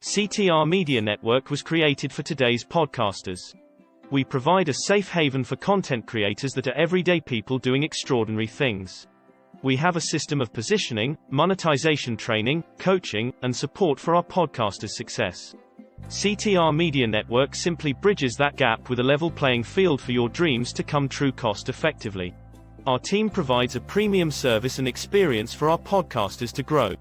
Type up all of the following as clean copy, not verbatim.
CTR Media Network was created for today's podcasters. We provide a safe haven for content creators that are everyday people doing extraordinary things. We have a system of positioning, monetization training, coaching, and support for our podcasters' success. CTR Media Network simply bridges that gap with a level playing field for your dreams to come true cost-effectively. Our team provides a premium service and experience for our podcasters to grow.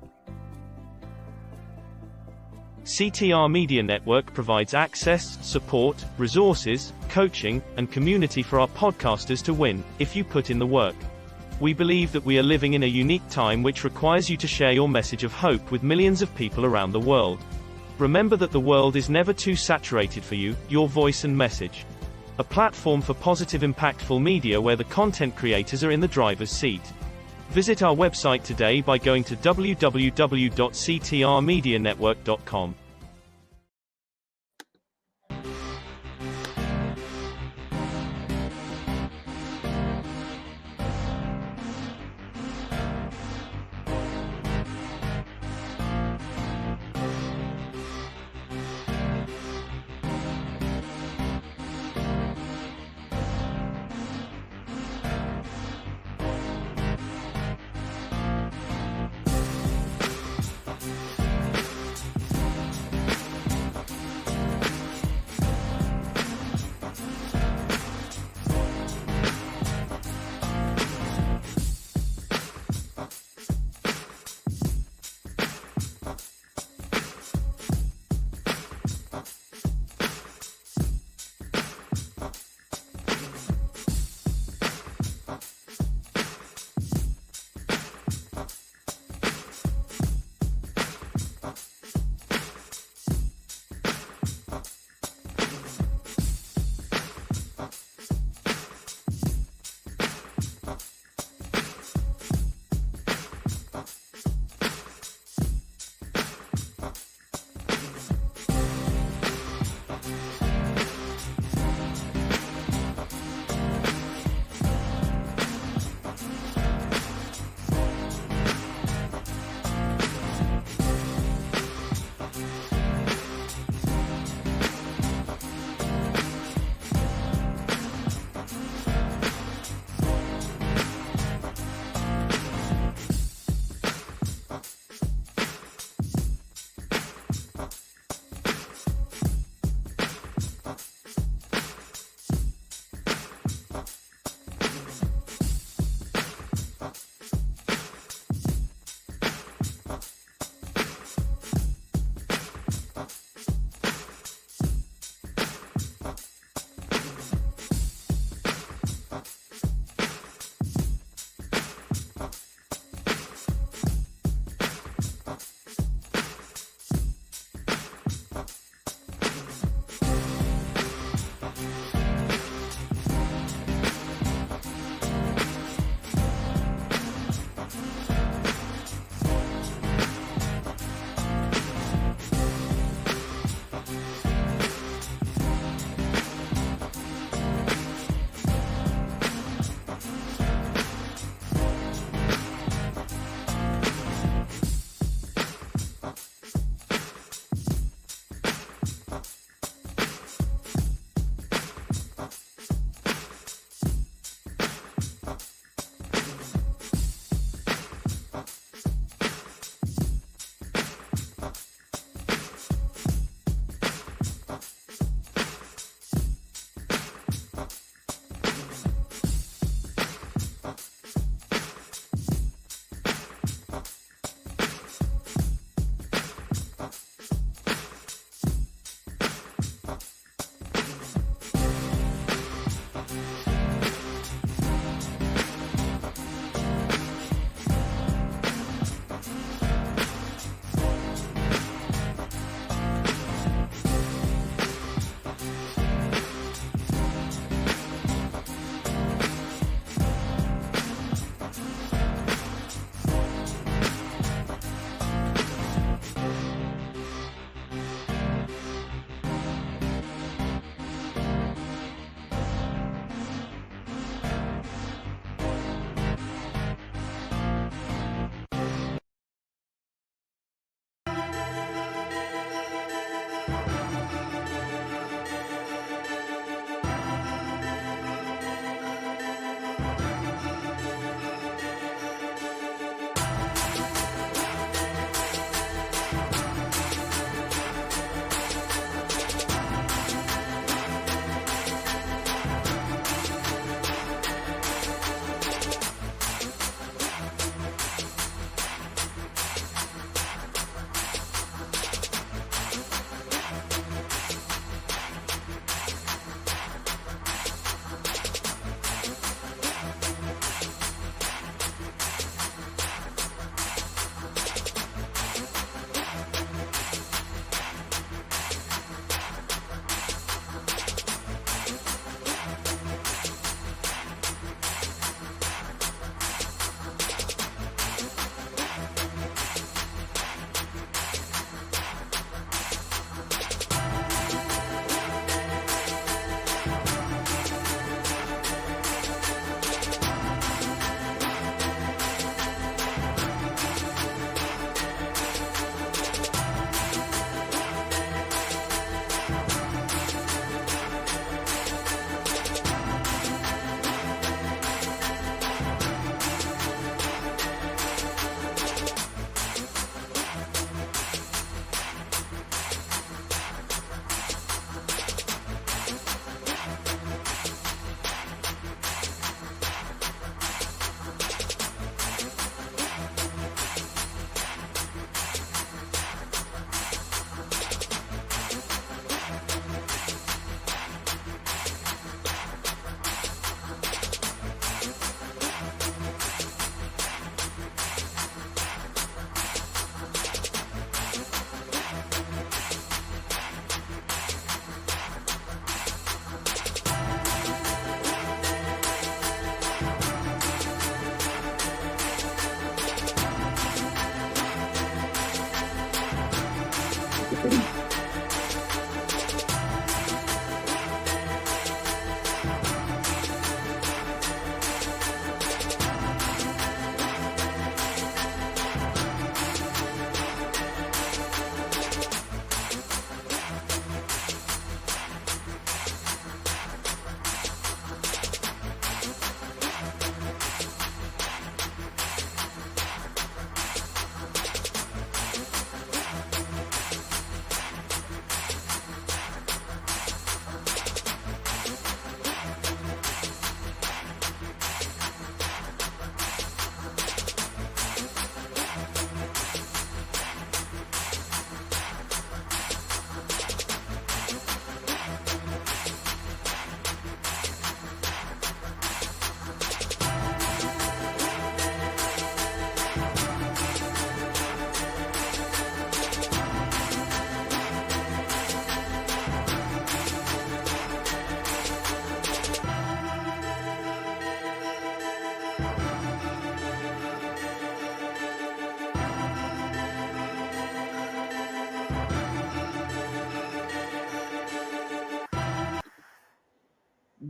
CTR Media Network provides access, support, resources, coaching, and community for our podcasters to win, if you put in the work. We believe that we are living in a unique time which requires you to share your message of hope with millions of people around the world. Remember that the world is never too saturated for you, your voice and message. A platform for positive impactful media where the content creators are in the driver's seat. Visit our website today by going to www.ctrmedianetwork.com.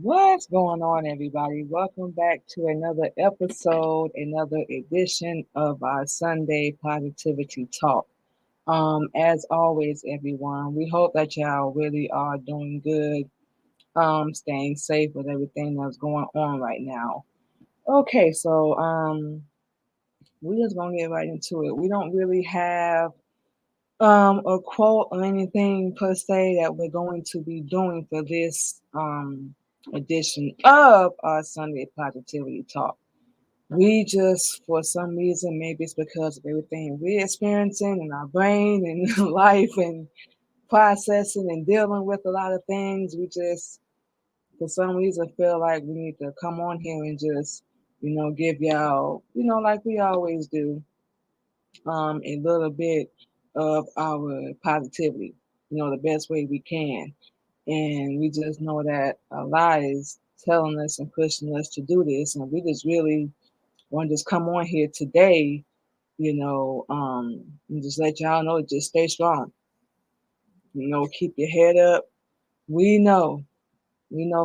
What's going on, everybody? Welcome back to another episode, another edition of our Sunday Positivity Talk. As always, everyone, we hope that y'all really are doing good, staying safe with everything that's going on right now. Okay, so we just gonna get right into it. We don't really have a quote or anything per se that we're going to be doing for this edition of our Sunday Positivity Talk. We just, for some reason, maybe it's because of everything we're experiencing in our brain and life and processing and dealing with a lot of things, we just, for some reason, feel like we need to come on here and just, give y'all, like we always do, a little bit of our positivity, the best way we can. And we just know that Allah is telling us and pushing us to do this. And we just really want to just come on here today, and just let y'all know, just stay strong. Keep your head up. We know,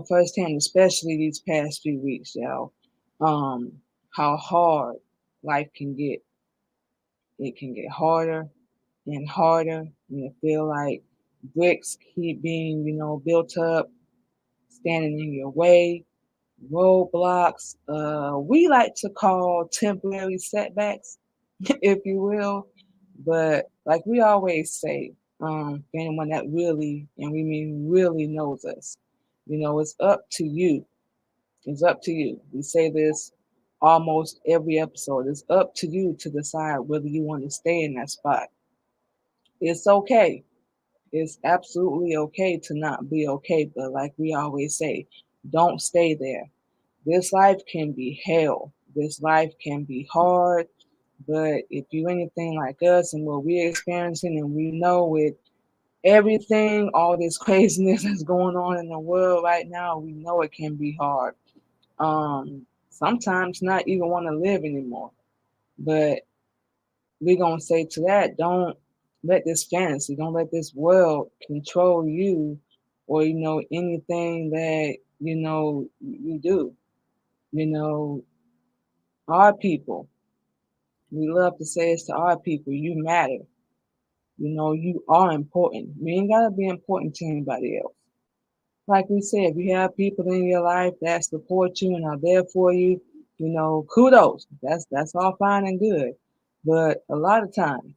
firsthand, especially these past few weeks, y'all, how hard life can get. It can get harder and harder, and you feel like bricks keep being, built up, standing in your way, roadblocks. We like to call temporary setbacks, if you will. But like we always say, for anyone that really, and we mean really knows us, it's up to you. It's up to you. We say this almost every episode. It's up to you to decide whether you want to stay in that spot. It's okay. It's absolutely okay to not be okay, but like we always say, don't stay there. This life can be hell. This life can be hard, but if you're anything like us and what we're experiencing, and we know with everything, all this craziness that's going on in the world right now, we know it can be hard. Sometimes not even want to live anymore. But we're gonna say to that, don't let this fantasy, don't let this world control you, or anything that you do. You know, our people, we love to say this to our people, you matter. You are important. You ain't gotta be important to anybody else. Like we said, if you have people in your life that support you and are there for you, kudos. That's all fine and good. But a lot of times,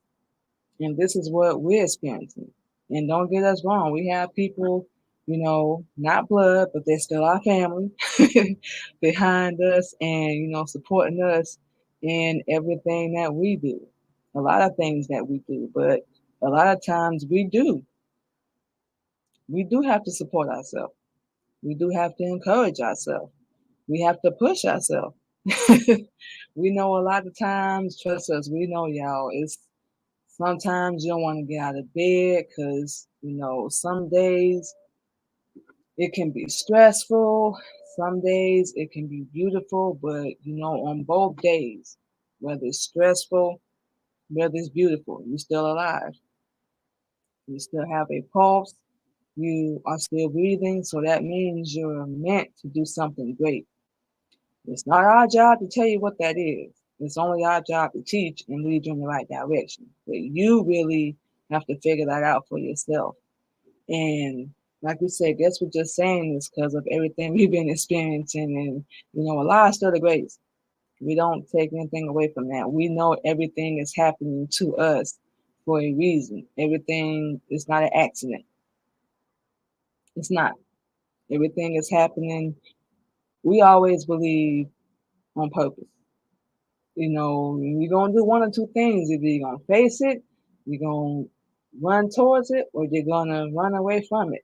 and this is what we're experiencing. And don't get us wrong, we have people, not blood, but they're still our family behind us and, supporting us in everything that we do. A lot of things that we do, but a lot of times we do. We do have to support ourselves. We do have to encourage ourselves. We have to push ourselves. We know a lot of times, trust us, we know y'all, it's sometimes you don't want to get out of bed because, some days it can be stressful. Some days it can be beautiful, but, on both days, whether it's stressful, whether it's beautiful, you're still alive. You still have a pulse. You are still breathing. So that means you're meant to do something great. It's not our job to tell you what that is. It's only our job to teach and lead you in the right direction. But you really have to figure that out for yourself. And like we said, guess we're just saying this because of everything we've been experiencing. And, a lot of still the grace. We don't take anything away from that. We know everything is happening to us for a reason. Everything is not an accident. It's not. Everything is happening. We always believe on purpose. You're going to do one or two things. Either you're going to face it, you're going to run towards it, or you're going to run away from it.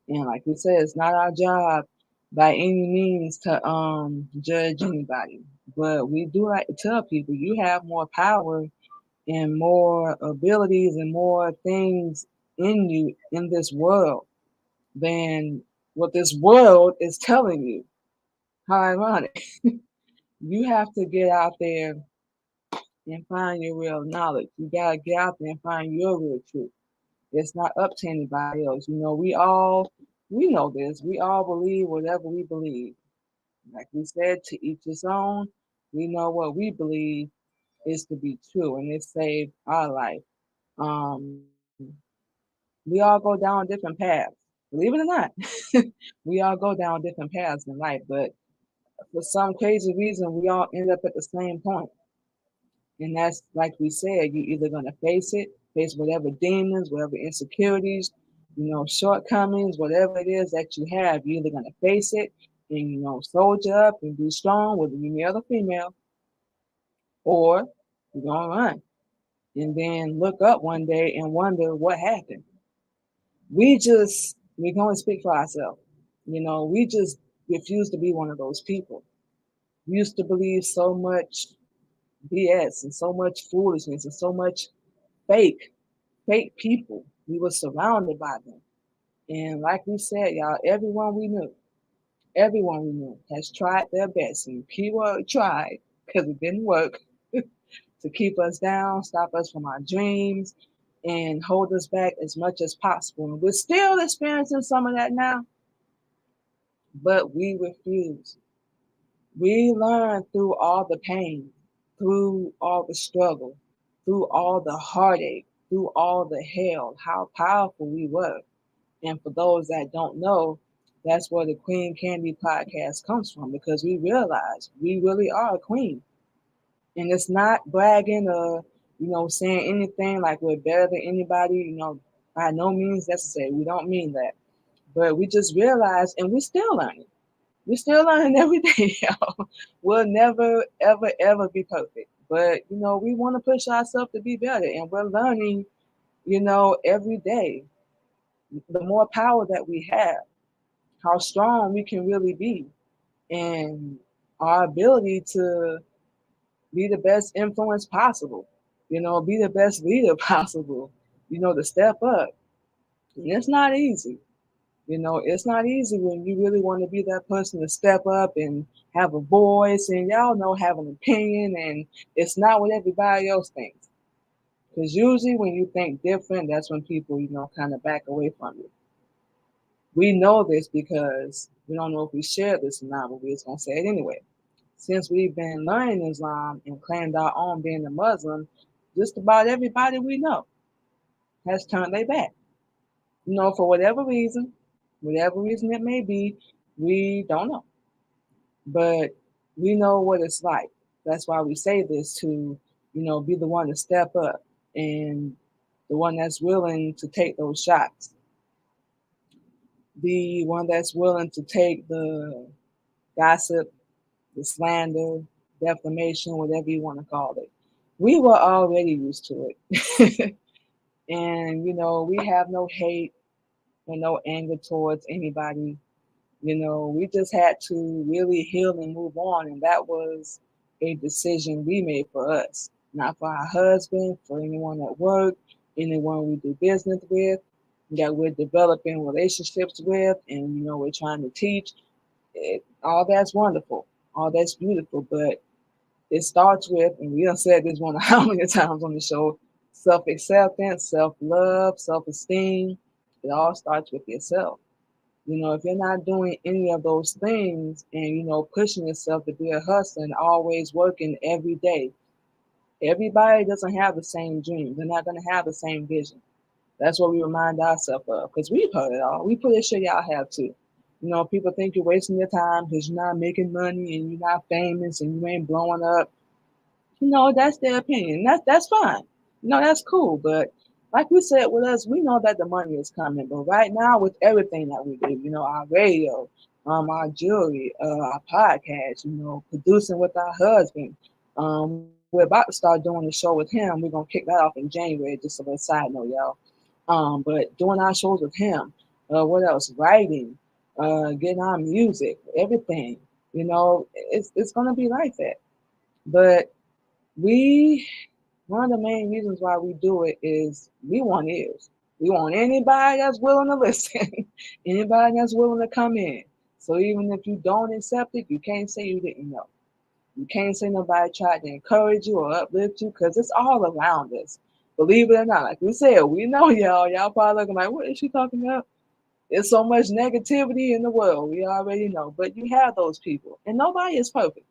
And like we said, it's not our job by any means to judge anybody. But we do like to tell people you have more power and more abilities and more things in you in this world than what this world is telling you. How ironic. You have to get out there and find your real knowledge. You gotta get out there and find your real truth. It's not up to anybody else. We know this. We all believe whatever we believe. Like we said, to each his own. We know what we believe is to be true, and it saved our life. Um, we all go down different paths. Believe it or not, we all go down different paths in life, but for some crazy reason, we all end up at the same point. And that's like we said, you're either going to face whatever demons, whatever insecurities, shortcomings, whatever it is that you have, you're either going to face it and, soldier up and be strong, whether you're male or female, or you're going to run and then look up one day and wonder what happened. We're going to speak for ourselves. We just refuse to be one of those people. We used to believe so much BS and so much foolishness and so much fake, fake people. We were surrounded by them. And like we said, y'all, everyone we knew has tried their best, and keyword tried, because it didn't work, to keep us down, stop us from our dreams, and hold us back as much as possible. And we're still experiencing some of that now, but we refuse. We learned through all the pain, through all the struggle, through all the heartache, through all the hell, how powerful we were. And for those that don't know, that's where the Queen Candy podcast comes from, because we realize we really are a queen. And it's not bragging or, saying anything like we're better than anybody, by no means necessary. We don't mean that. But we just realize, and we still learning. We're still learning every day, y'all. We'll never, ever, ever be perfect. But, we want to push ourselves to be better. And we're learning, every day. The more power that we have, how strong we can really be, and our ability to be the best influence possible, be the best leader possible, to step up. And it's not easy. It's not easy when you really want to be that person to step up and have a voice and y'all know have an opinion, and it's not what everybody else thinks. Because usually when you think different, that's when people, kind of back away from you. We know this because we don't know if we share this or not, but we're just going to say it anyway. Since we've been learning Islam and claimed our own being a Muslim, just about everybody we know has turned their back. For whatever reason it may be, we don't know. But we know what it's like. That's why we say this to, be the one to step up and the one that's willing to take those shots. The one that's willing to take the gossip, the slander, defamation, whatever you want to call it. We were already used to it. And, we have no hate and no anger towards anybody. We just had to really heal and move on. And that was a decision we made for us, not for our husband, for anyone at work, anyone we do business with, that we're developing relationships with, and, we're trying to teach. All that's wonderful. All that's beautiful. But it starts with, and we have said this one how many times on the show, Self-acceptance, self-love, self-esteem. It all starts with yourself. If you're not doing any of those things and, pushing yourself to be a hustler and always working every day, everybody doesn't have the same dream. They're not going to have the same vision. That's what we remind ourselves of because we've heard it all. We pretty sure y'all have too. People think you're wasting your time because you're not making money and you're not famous and you ain't blowing up. That's their opinion. That's fine. That's cool. But like we said with us, we know that the money is coming. But right now, with everything that we do, our radio, our jewelry, our podcast, producing with our husband. We're about to start doing the show with him. We're gonna kick that off in January. Just a little side note, y'all. But doing our shows with him. What else? Writing, getting our music, everything. It's gonna be like that. But we one of the main reasons why we do it is we want ears. We want anybody that's willing to listen, anybody that's willing to come in. So even if you don't accept it, you can't say you didn't know. You can't say nobody tried to encourage you or uplift you because it's all around us. Believe it or not, like we said, we know y'all. Y'all probably looking like, what is she talking about? There's so much negativity in the world. We already know. But you have those people. And nobody is perfect.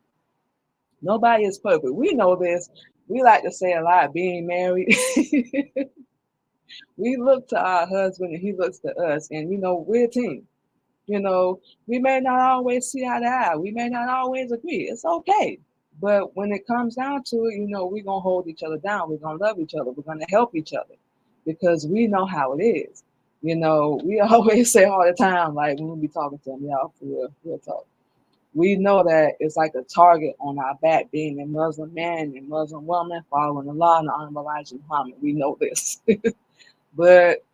Nobody is perfect. We know this. We like to say a lot being married. We look to our husband and he looks to us. And, we're a team. We may not always see eye to eye. We may not always agree. It's okay. But when it comes down to it, we're going to hold each other down. We're going to love each other. We're going to help each other because we know how it is. We always say all the time, like when we be talking to them, y'all, for real talk. We know that it's like a target on our back being a Muslim man and Muslim woman following the law and the Honorable Elijah Muhammad. We know this. But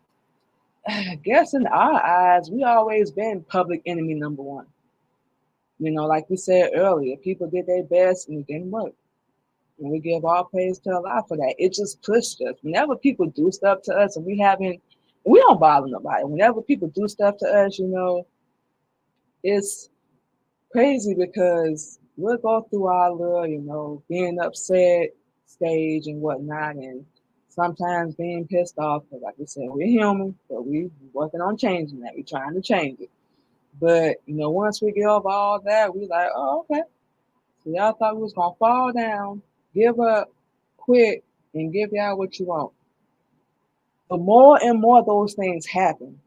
I guess in our eyes, we always been public enemy number one. Like we said earlier, people did their best and it didn't work. And we give all praise to Allah for that. It just pushed us. Whenever people do stuff to us and we don't bother nobody. Whenever people do stuff to us, it's crazy because we'll go through our little, being upset stage and whatnot, and sometimes being pissed off. Because, like we said, we're human, but we're working on changing that. We're trying to change it. But once we get over all that, we like, oh, okay. So y'all thought we was gonna fall down, give up, quit, and give y'all what you want. The more and more those things happen,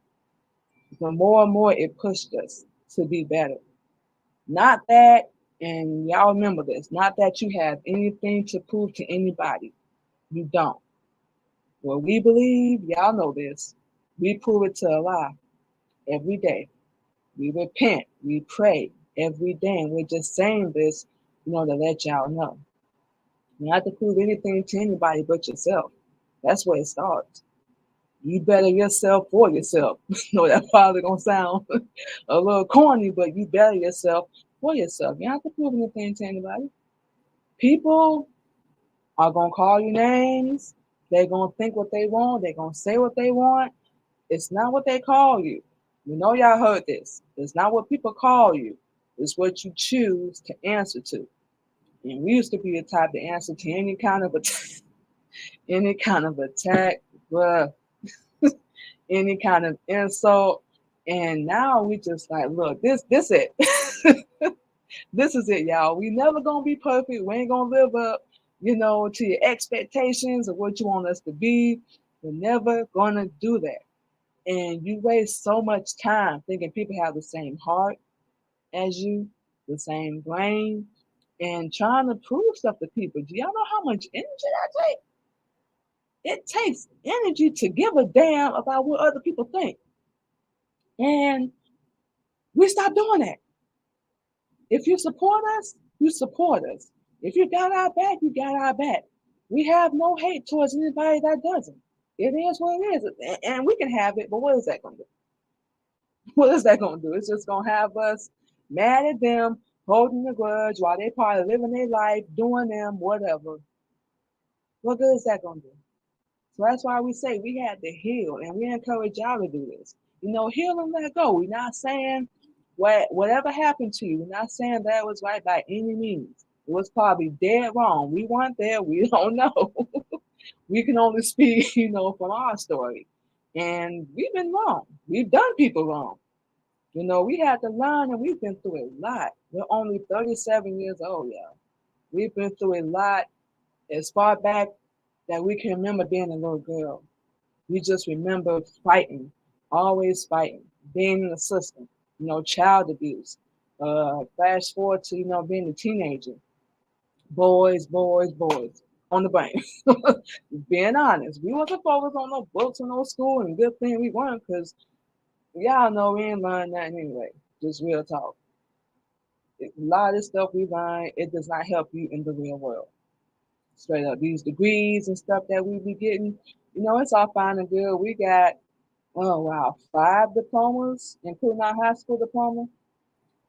the more and more it pushed us to be better. Not that, and y'all remember this, not that you have anything to prove to anybody. You don't. What we believe, y'all know this. We prove it to Allah every day. We repent, we pray every day, and we're just saying this, to let y'all know. You don't have to prove anything to anybody but yourself. That's where it starts. You better yourself for yourself. That probably gonna sound a little corny, but you better yourself for yourself. You don't have to prove anything to anybody. People are gonna call you names. They're gonna think what they want. They're gonna say what they want. It's not what they call you. Y'all heard this. It's not what people call you. It's what you choose to answer to. And we used to be the type to answer to any kind of attack, bruh, any kind of insult. And now we just like, look, this it. This is it, y'all. We never gonna be perfect. We ain't gonna live up, to your expectations of what you want us to be. We're never gonna do that. And you waste so much time thinking people have the same heart as you, the same brain, and trying to prove stuff to people. Do y'all know how much energy that takes? It takes energy to give a damn about what other people think. And we stop doing that. If you support us, you support us. If you got our back, you got our back. We have no hate towards anybody that doesn't. It is what it is. And we can have it, but what is that going to do? What is that going to do? It's just going to have us mad at them, holding a grudge while they probably living their life, doing them, whatever. What good is that going to do? So that's why we say we had to heal, and we encourage y'all to do this. Heal and let go. We're not saying whatever happened to you. We're not saying that was right by any means. It was probably dead wrong. We weren't there. We don't know. We can only speak, from our story. And we've been wrong. We've done people wrong. We had to learn and we've been through a lot. We're only 37 years old, y'all. We've been through a lot as far back that we can remember being a little girl. We just remember fighting, always fighting, being in the system, child abuse. Fast forward to, being a teenager. Boys, boys, boys on the brain. Being honest, we wasn't focused on no books and no school, and good thing we weren't, because y'all know we ain't learned nothing anyway. Just real talk. A lot of this stuff we learn, it does not help you in the real world. Straight up, these degrees and stuff that we be getting, it's all fine and good. We got, oh wow, 5 diplomas, including our high school diploma.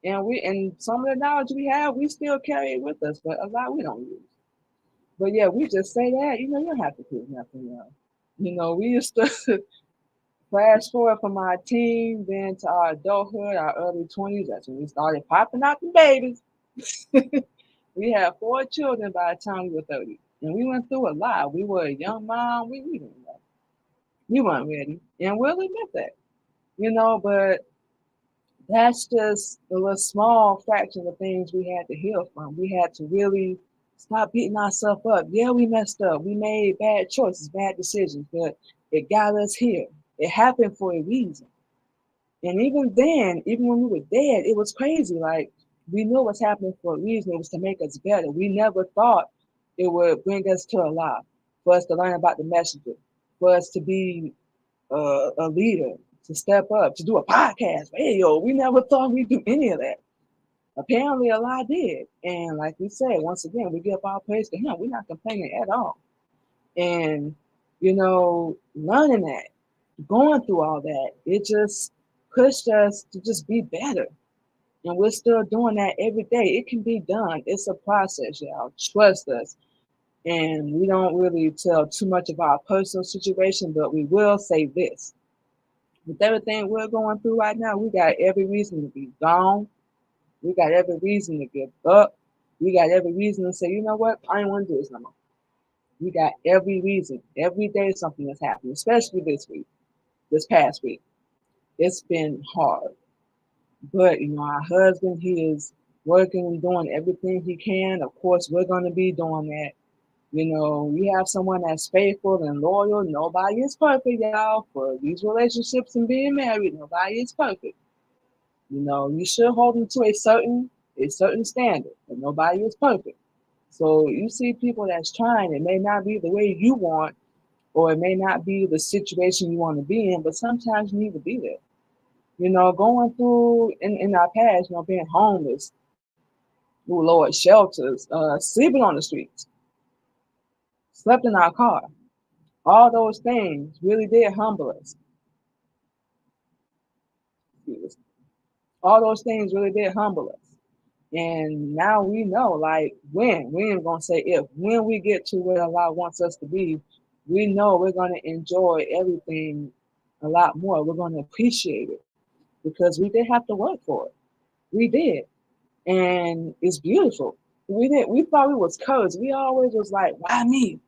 And some of the knowledge we have, we still carry it with us, but a lot we don't use. But yeah, we just say that, you don't have to prove nothing, else. We used to fast forward from our teen, then to our adulthood, our early 20s. That's when we started popping out the babies. We had 4 children by the time we were 30. And we went through a lot. We were a young mom. We didn't know. We weren't ready. And we'll admit that. But that's just a little small fraction of things we had to heal from. We had to really stop beating ourselves up. Yeah, we messed up. We made bad choices, bad decisions, but it got us here. It happened for a reason. And even then, even when we were dead, it was crazy. Like, we knew what's happening for a reason. It was to make us better. We never thought it would bring us to Allah, for us to learn about the messenger, for us to be a leader, to step up, to do a podcast, radio. We never thought we'd do any of that. Apparently, Allah did. And like we said, once again, we give our praise to Him. We're not complaining at all. And, learning that, going through all that, it just pushed us to just be better. And we're still doing that every day. It can be done. It's a process, y'all. Trust us. And we don't really tell too much of our personal situation, but we will say this. With everything we're going through right now, we got every reason to be gone. We got every reason to give up. We got every reason to say, you know what? I ain't want to do this no more. We got every reason. Every day something is happening, especially this week, this past week. It's been hard. But, our husband, he is working and doing everything he can. Of course, we're going to be doing that. We have someone that's faithful and loyal. Nobody is perfect, y'all. For these relationships and being married, nobody is perfect. You should hold them to a certain standard, but nobody is perfect. So you see people that's trying, it may not be the way you want, or it may not be the situation you want to be in, but sometimes you need to be there. Going through in our past, being homeless, oh Lord, shelters, sleeping on the streets, slept in our car. All those things really did humble us. All those things really did humble us. And now we know, like, when, we ain't gonna say if, when we get to where Allah wants us to be, we know we're gonna enjoy everything a lot more. We're gonna appreciate it because we did have to work for it. We did. And it's beautiful. We thought we was cursed. We always was like, why me?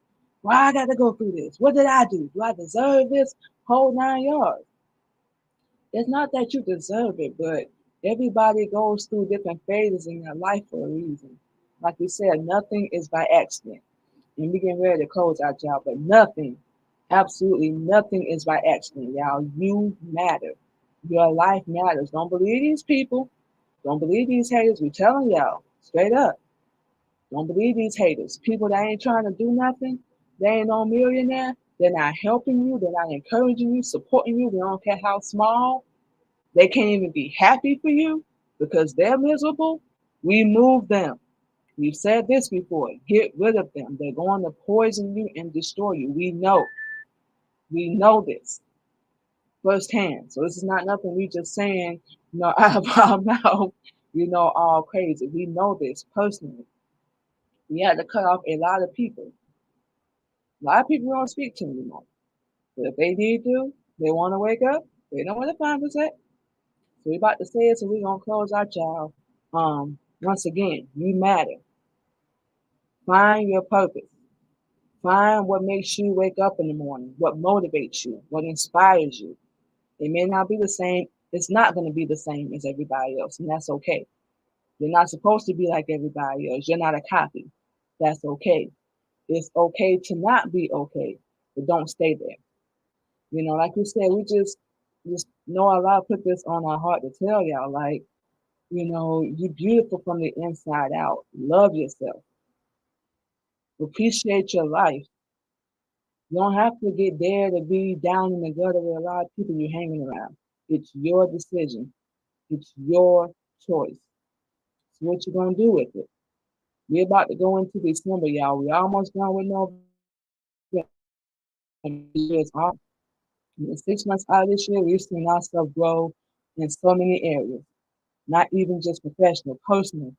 Why I gotta go through this? What did I do? Do I deserve this? Whole 9 yards. It's not that you deserve it, but everybody goes through different phases in their life for a reason. Like we said, nothing is by accident. And we getting ready to close out, y'all, but nothing, absolutely nothing is by accident, y'all. You matter. Your life matters. Don't believe these people. Don't believe these haters. We telling y'all straight up. Don't believe these haters. People that ain't trying to do nothing. They ain't no millionaire. They're not helping you. They're not encouraging you, supporting you. They don't care how small. They can't even be happy for you because they're miserable. We move them. We've said this before. Get rid of them. They're going to poison you and destroy you. We know. We know this firsthand. So this is not nothing we just saying, out of our mouth, all crazy. We know this personally. We had to cut off a lot of people. A lot of people we don't speak to anymore. But if they need to, they want to wake up, they know where to find us at. So we about to say it, so we're going to close out, y'all. Once again, you matter. Find your purpose. Find what makes you wake up in the morning, what motivates you, what inspires you. It may not be the same. It's not going to be the same as everybody else, and that's okay. You're not supposed to be like everybody else. You're not a copy. That's okay. It's okay to not be okay, but don't stay there. Like you said, we just know Allah put this on our heart to tell y'all, like, you're beautiful from the inside out. Love yourself. Appreciate your life. You don't have to get there to be down in the gutter with a lot of people you're hanging around. It's your decision. It's your choice. So what you gonna do with it? We're about to go into December, y'all. We're almost done with November. It's all in the 6 months out of this year, we've seen ourselves grow in so many areas, not even just professional, personal.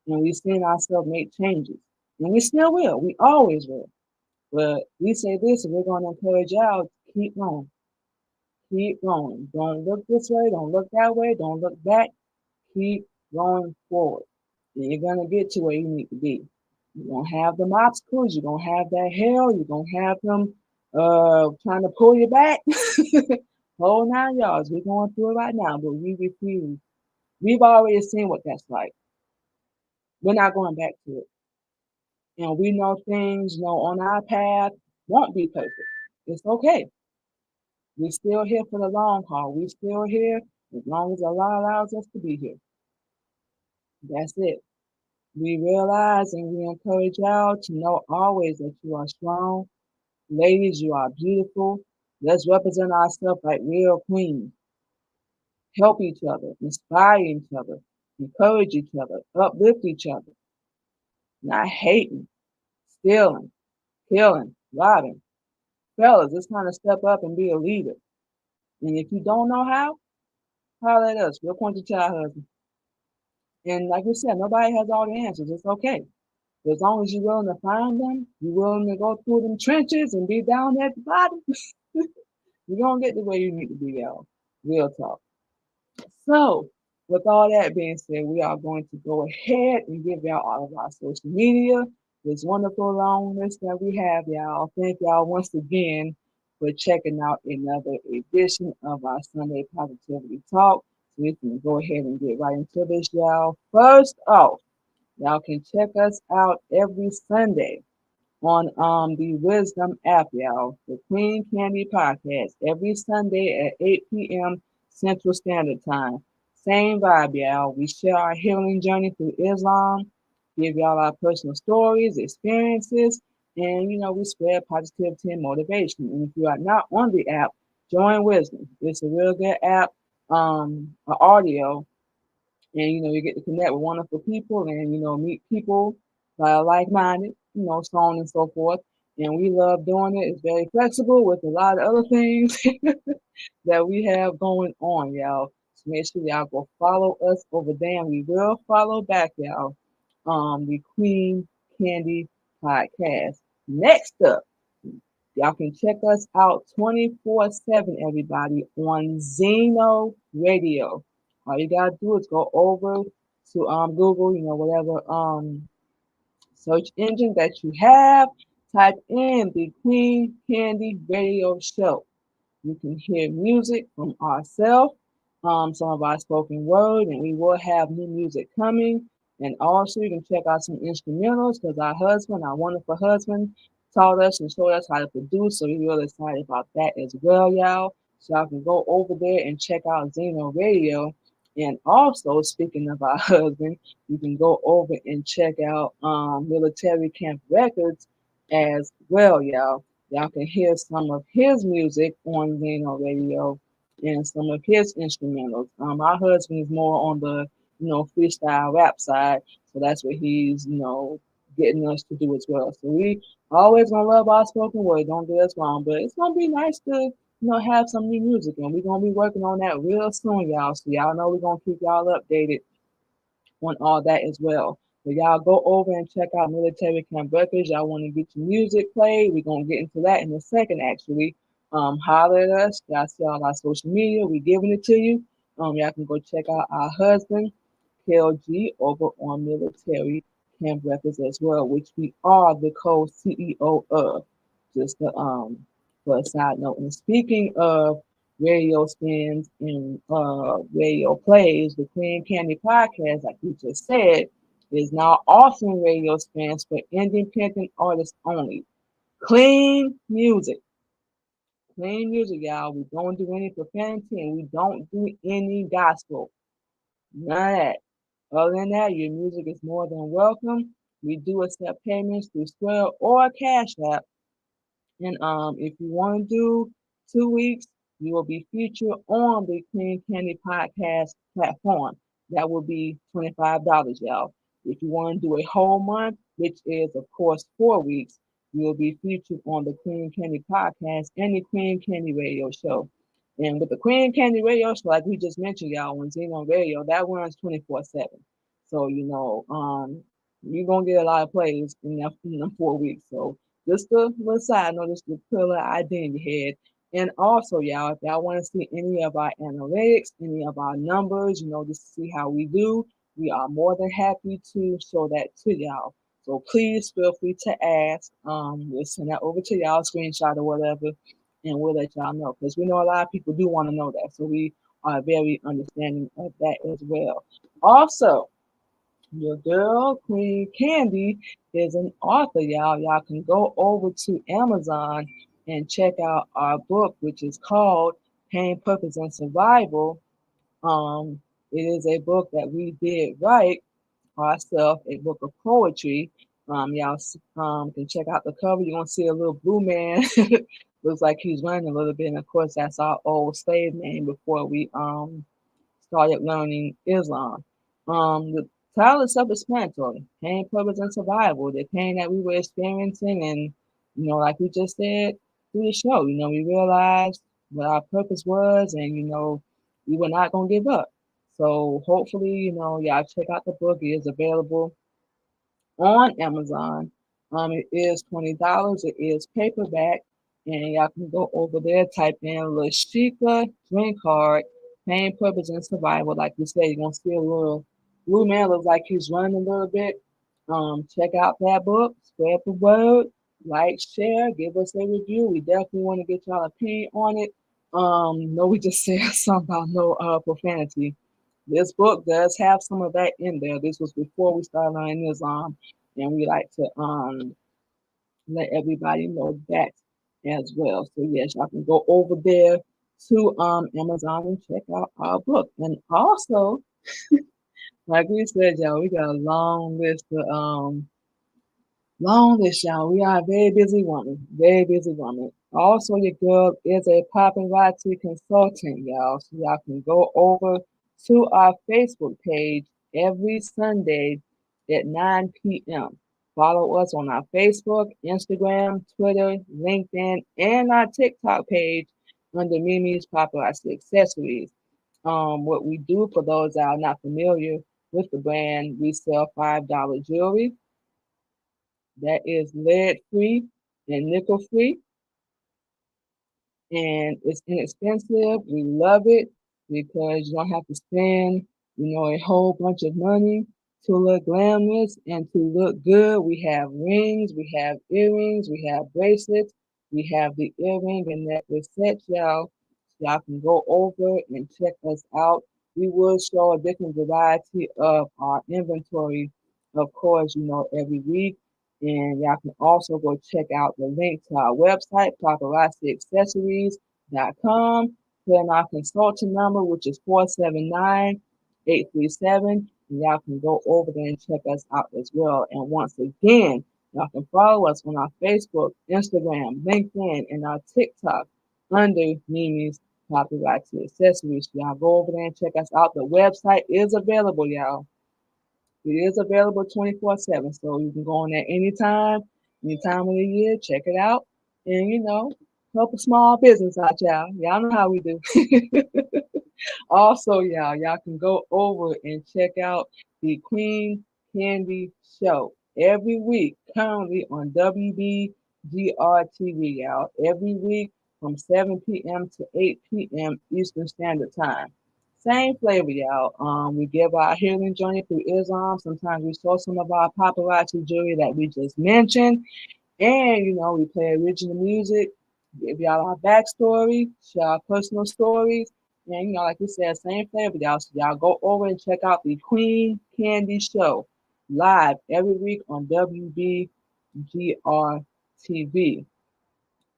And we've seen ourselves make changes. And we still will. We always will. But we say this, and we're going to encourage y'all to keep going. Keep going. Don't look this way. Don't look that way. Don't look back. Keep going forward. And you're going to get to where you need to be. You're going to have them obstacles. You're going to have that hell. You're going to have them trying to pull you back. Whole 9 yards. We're going through it right now, but we refuse. We've already seen what that's like. We're not going back to it. And we know things, on our path won't be perfect. It's okay. We're still here for the long haul. We're still here as long as Allah allows us to be here. That's it. We realize and we encourage y'all to know always that you are strong. Ladies, you are beautiful. Let's represent ourselves like real queens. Help each other, inspire each other, encourage each other, uplift each other. Not hating, stealing, killing, robbing. Fellas, it's time to step up and be a leader. And if you don't know how, holler at us. We'll point you to our husband. And like we said, nobody has all the answers. It's okay. As long as you're willing to find them, you're willing to go through them trenches and be down there at the bottom, you're going to get to where you need to be, y'all. Real talk. So, with all that being said, we are going to go ahead and give y'all all of our social media. This wonderful long list that we have, y'all. Thank y'all once again for checking out another edition of our Sunday Positivity Talk. So we can go ahead and get right into this, y'all. First off, y'all can check us out every Sunday on the Wisdom app, y'all. The Queen Candy Podcast every Sunday at 8 p.m. Central Standard Time. Same vibe, y'all. We share our healing journey through Islam, give y'all our personal stories, experiences, and we spread positivity and motivation. And if you are not on the app, join Wisdom. It's a real good app, audio, and you get to connect with wonderful people and meet people that are like-minded, so on and so forth. And we love doing it. It's very flexible with a lot of other things that we have going on, y'all. So make sure y'all go follow us over there, and we will follow back, y'all. The Queen Candy Podcast. Next up, y'all can check us out 24/7, everybody, on Zeno Radio. All you gotta do is go over to Google, whatever search engine that you have, type in the Queen Candy Radio Show. You can hear music from ourselves, some of our spoken word, and we will have new music coming. And also, you can check out some instrumentals because our wonderful husband, taught us and showed us how to produce. So we're really excited about that as well, y'all. So y'all can go over there and check out Zeno Radio. And also, speaking of our husband, you can go over and check out Military Camp Records as well, y'all. Y'all can hear some of his music on Zeno Radio and some of his instrumentals. Our husband is more on the, freestyle rap side. So that's what he's, getting us to do as well. So we always gonna love our spoken word. Don't get us wrong, but it's gonna be nice to, have some new music, and we're gonna be working on that real soon, y'all. So y'all know we're gonna keep y'all updated on all that as well. So y'all go over and check out Military Camp Records. Y'all want to get your music played. We're gonna get into that in a second, actually. Holler at us. Y'all see all our social media. We're giving it to you. Y'all can go check out our husband, KLG, over on Military Camp Records as well, which we are the co-CEO of. Just for a side note. And speaking of radio spins and radio plays, the Queen Candy Podcast, like we just said, is now offering radio spins for independent artists only. Clean music. Clean music, y'all. We don't do any profanity and we don't do any gospel. None of that. Other than that, your music is more than welcome. We do accept payments through Square or Cash App. And if you want to do 2 weeks, you will be featured on the Queen Candy Podcast platform. That will be $25, y'all. If you want to do a whole month, which is of course 4 weeks, you will be featured on the Queen Candy Podcast and the Queen Candy Radio Show. And with the Queen Candy Radio Show, like we just mentioned, y'all, on Xenon Radio, that runs 24/7. So you're gonna get a lot of plays in them 4 weeks. So just a little side note, just to put a little idea in your head. And also, y'all, if y'all want to see any of our analytics, any of our numbers, just to see how we do, we are more than happy to show that to y'all. So please feel free to ask. We'll send that over to y'all, screenshot or whatever, and we'll let y'all know. Because we know a lot of people do want to know that. So we are very understanding of that as well. Also, your girl, Queen Candy, is an author, y'all. Y'all can go over to Amazon and check out our book, which is called Pain, Purpose, and Survival. It is a book that we did write ourselves, a book of poetry. Y'all can check out the cover. You're gonna see a little blue man. Looks like he's running a little bit, and of course that's our old slave name before we started learning Islam. The title is self-explanatory: pain, purpose, and survival. The pain that we were experiencing, and like we just said through the show, we realized what our purpose was, and we were not gonna give up. So hopefully, y'all check out the book. It is available on Amazon. It is $20. It is paperback, and y'all can go over there, type in Lashika Drink Hard, Pain, Purpose, and Survival. Like we said, you're gonna see a little blue man looks like he's running a little bit. Check out that book, spread the word, like, share, give us a review. We definitely want to get y'all opinion on it. No, we just said something about no profanity. This book does have some of that in there. This was before we started learning Islam, and we like to let everybody know that as well. So yes, y'all can go over there to Amazon and check out our book. And also, like we said, y'all, we got a long list, y'all. We are a very busy woman, very busy woman. Also, your girl is a paparazzi consultant, y'all. So y'all can go over to our Facebook page every Sunday at 9 p.m. Follow us on our Facebook, Instagram, Twitter, LinkedIn, and our TikTok page under Mimi's Paparazzi Accessories. What we do, for those that are not familiar with the brand, we sell $5 jewelry that is lead free and nickel free, and it's inexpensive. We love it because you don't have to spend, a whole bunch of money to look glamorous and to look good. We have rings, we have earrings, we have bracelets, we have the earring and necklace sets, y'all. Y'all can go over and check us out. We will show a different variety of our inventory, of course, every week. And y'all can also go check out the link to our website, paparazziaccessories.com. Put in our consultant number, which is 479-837. And y'all can go over there and check us out as well. And once again, y'all can follow us on our Facebook, Instagram, LinkedIn, and our TikTok under Mimi's Paparazzi Accessories. Y'all go over there and check us out. The website is available, y'all. It is available 24/7, so you can go on there anytime of the year, check it out, and help a small business out, y'all. Y'all know how we do. Also, y'all can go over and check out the Queen Candy Show every week, currently on WBGR TV, y'all. Every week from 7 p.m. to 8 p.m. Eastern Standard Time. Same flavor, y'all. We give our healing journey through Islam. Sometimes we show some of our paparazzi jewelry that we just mentioned. And, we play original music, give y'all our backstory, share our personal stories. And, like we said, same flavor, y'all. So y'all go over and check out the Queen Candy Show live every week on WBGR TV.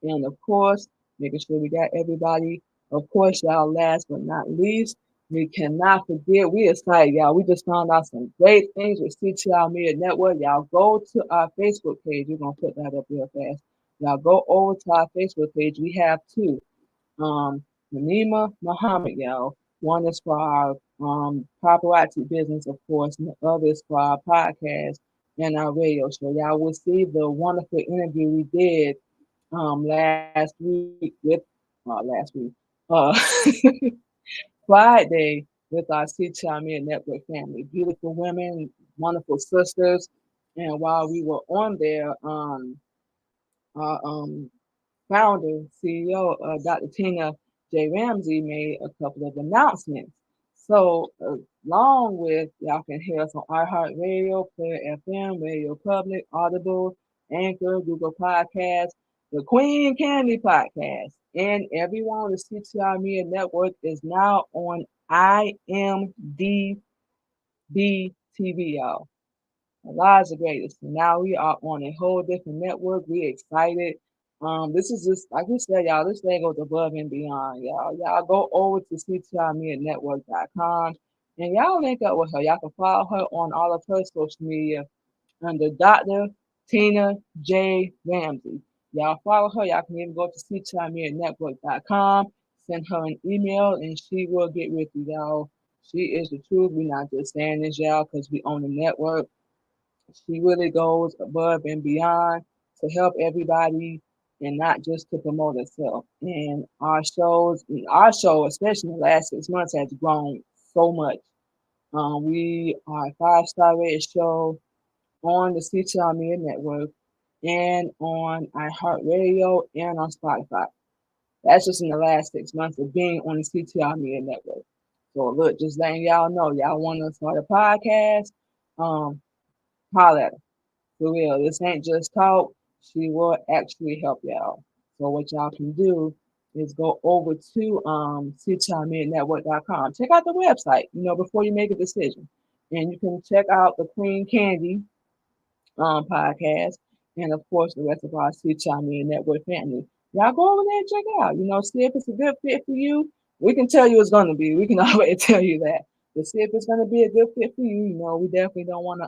And of course, making sure we got everybody. Of course, y'all, last but not least, we cannot forget, we excited, y'all. We just found out some great things with CTR Media Network. Y'all go to our Facebook page. We're going to put that up real fast. Y'all go over to our Facebook page. We have two. Manima Muhammad, y'all. One is for our paparazzi business, of course, and the other is for our podcast and our radio show. Y'all will see the wonderful interview we did last week with Friday with our CTR Media Network family. Beautiful women, wonderful sisters. And while we were on there, our founder, CEO, Dr. Tina J. Ramsey made a couple of announcements. So along with, y'all can hear us on iHeartRadio, Player FM, Radio Public, Audible, Anchor, Google Podcasts, the Queen Candy Podcast, and everyone on the CTR Media Network is now on IMDb TV, y'all. Our lives are greatest. Now we are on a whole different network. We excited. This is just, like we said, y'all, this thing goes above and beyond, y'all. Y'all go over to ctrmedianetwork.com and y'all link up with her. Y'all can follow her on all of her social media under Dr. Tina J. Ramsey. Y'all follow her. Y'all can even go to ctrmedianetwork.com, send her an email, and she will get with you, y'all. She is the truth. We're not just saying this, y'all, because we own the network. She really goes above and beyond to help everybody and not just to promote herself. And our show, especially in the last 6 months, has grown so much. We are a 5-star rated show on the CTR Media Network and on iHeartRadio and on Spotify. That's just in the last 6 months of being on the CTR Media Network. So look, just letting y'all know, y'all want to start a podcast, holler at her. For real, this ain't just talk. She will actually help y'all. So what y'all can do is go over to ctrmedianetwork.com. Check out the website, before you make a decision. And you can check out the Queen Candy podcast, and of course the rest of our CTR Media Network family. Y'all go over there and check it out. See if it's a good fit for you. We can tell you it's going to be. We can already tell you that. But see if it's going to be a good fit for you. We definitely don't want to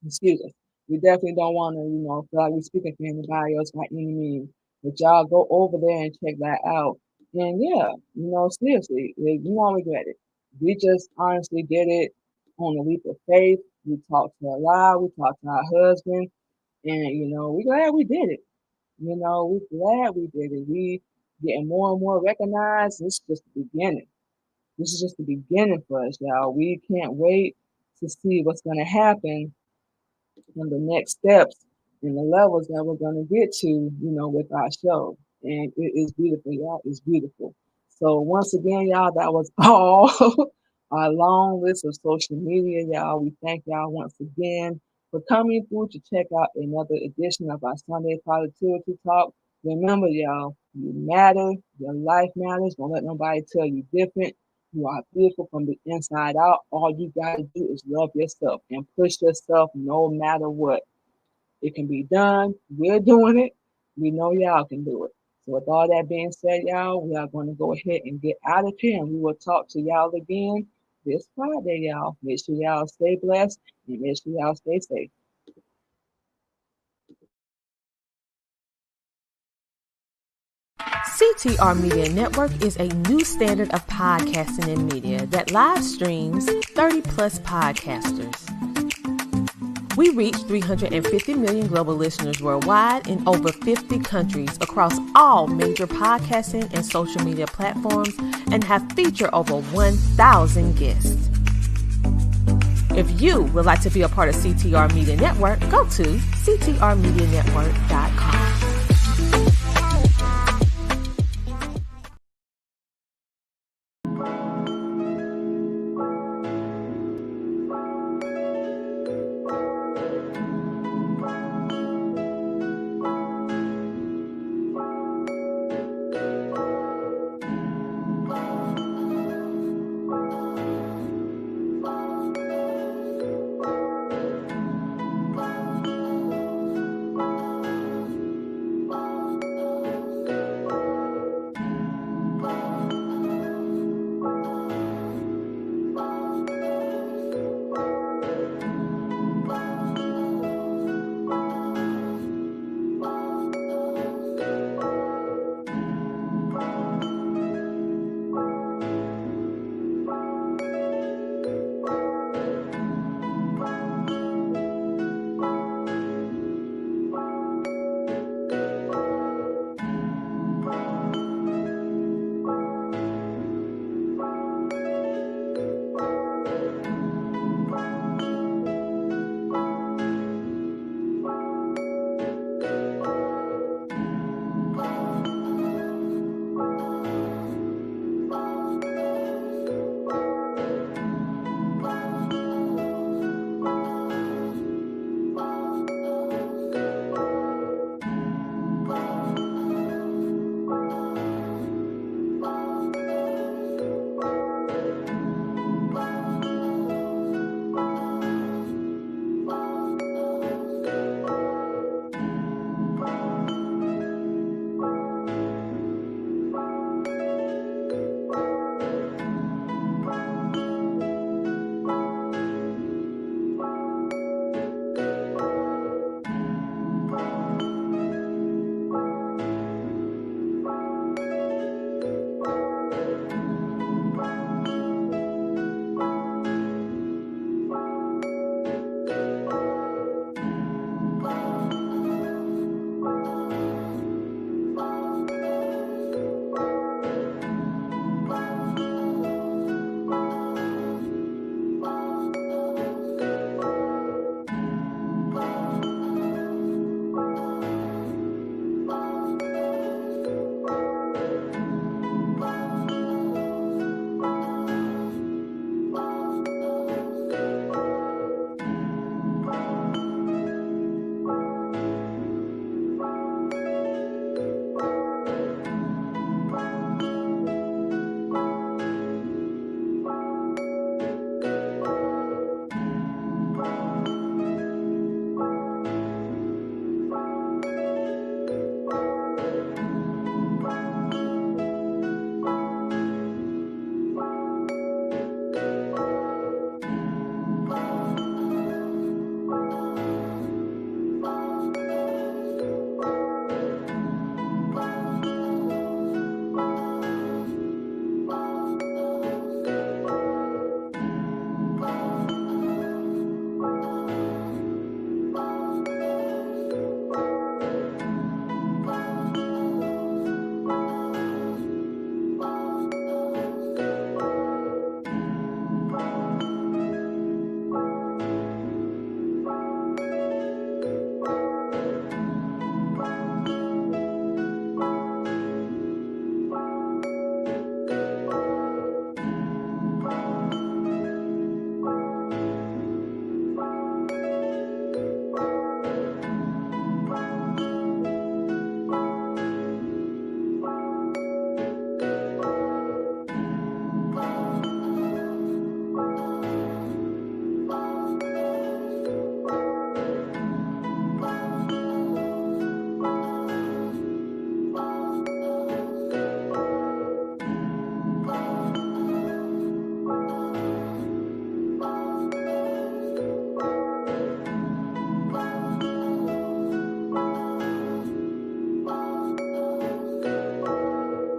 excuse us. We definitely don't want to, feel like we're speaking for anybody else by any means. But y'all go over there and check that out. And yeah, seriously, you won't regret it. We just honestly did it on a leap of faith. We talked to Allah, we talked to our husband, and we're glad we did it. We're glad we did it. We getting more and more recognized. This is just the beginning. This is just the beginning for us, y'all. We can't wait to see what's going to happen and the next steps and the levels that we're going to get to, with our show. And it is beautiful, y'all. It's beautiful. So once again, y'all, that was all our long list of social media, y'all. We thank y'all once again for coming through to check out another edition of our Sunday Positivity Talk. Remember, y'all, you matter. Your life matters. Don't let nobody tell you different. You are beautiful from the inside out. All you got to do is love yourself and push yourself no matter what. It can be done. We're doing it. We know y'all can do it. So with all that being said, y'all, we are going to go ahead and get out of here, and we will talk to y'all again this Friday, y'all. Make sure y'all stay blessed and make sure y'all stay safe. CTR Media Network is a new standard of podcasting and media that live streams 30-plus podcasters. We reach 350 million global listeners worldwide in over 50 countries across all major podcasting and social media platforms and have featured over 1,000 guests. If you would like to be a part of CTR Media Network, go to ctrmedianetwork.com.